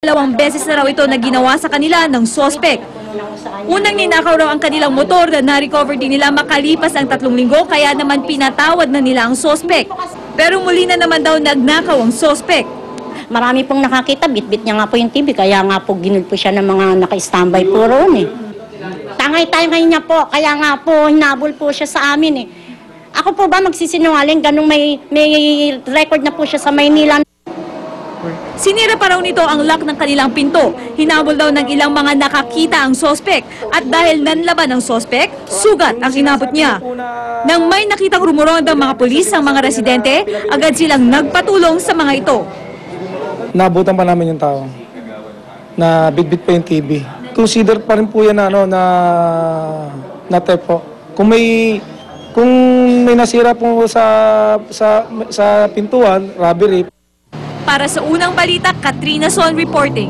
2 beses na raw ito na ginawa sa kanila ng sospek. Unang ninakaw raw ang kanilang motor na na-recover din nila makalipas ang 3 linggo kaya naman pinatawad na nila ang sospek. Pero muli na naman daw nagnakaw ang sospek. Marami pong nakakita, bit-bit niya nga po yung TV, kaya nga po ginulpo siya ng mga naka-standby po roon eh. Tangay-tangay niya po, kaya nga po hinabol po siya sa amin eh. Ako po ba magsisinungaling, ganung may record na po siya sa Maynila. Sinira pa raw nito ang lock ng kanilang pinto. Hinabol daw ng ilang mga nakakita ang sospek. At dahil nanlaban ang sospek, sugat ang inabot niya. Nang may nakitang rumorondang mga pulis ang mga residente, agad silang nagpatulong sa mga ito. Nabutan pa namin yung tao. Na bitbit pa yung TV. Consider pa rin po yan na theft po. Kung may nasira po sa pintuan, robbery. Para sa unang balita, Katrina Son reporting.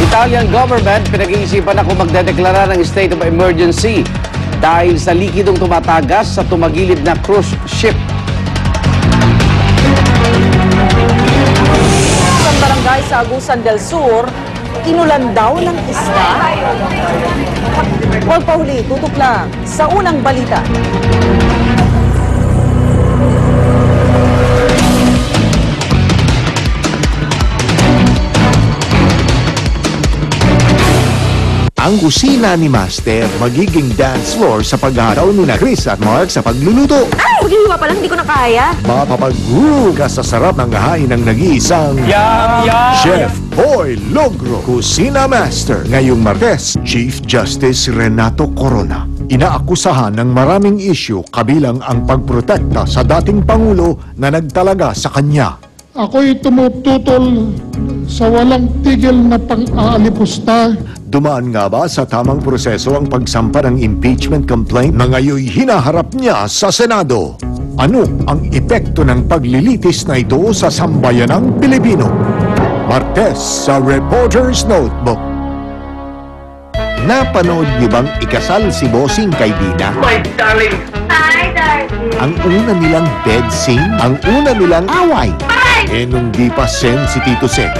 Italian government pinag-iisipan na kung magdedeklara ng state of emergency dahil sa likidong tumatagas sa tumagilid na cruise ship. Sa barangay sa Agusan del Sur, inulan daw ng isda. Huwag pa huli, tutok lang sa unang balita. Ang kusina ni Master magiging dance floor sa pag-aaraw ni Chris at Mark sa pagluluto. Ay, maghihiwa pa lang, hindi ko na kaya. Mapapag-groove ka sa sarap ng hain ng nag-iisang Chef Boy Logro. Kusina Master. Ngayong Martes, Chief Justice Renato Corona. Inaakusahan ng maraming issue kabilang ang pagprotekta sa dating Pangulo na nagtalaga sa kanya. Ako'y tumututol sa walang tigil na pang-aalipusta. Dumaan nga ba sa tamang proseso ang pagsampa ng impeachment complaint na ngayoy hinaharap niya sa Senado? Ano ang epekto ng paglilitis na ito sa sambayanang Pilipino? Martes sa Reporter's Notebook. Napanood niyo bang ikasal si Bossing kay Dina? My darling! Hi, darling! Ang una nilang bed scene, ang una nilang away. Eh nung di pa sen si Tito Sen.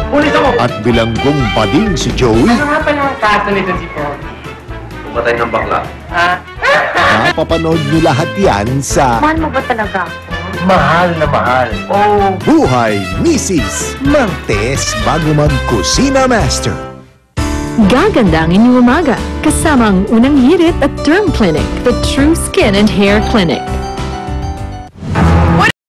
Pulis ako! At bilanggong bading si Joey. Ano nga pa ng kaso nito si Paul? Pumatay ng bakla. Napapanood niyo lahat yan sa Mahal mo ba talaga? Mahal na mahal. Oh! Buhay Mrs. Martes bago mag-Kusina Master. Gaganda ang inyong umaga kasama ang unang hirit at derm clinic, the True Skin and Hair Clinic.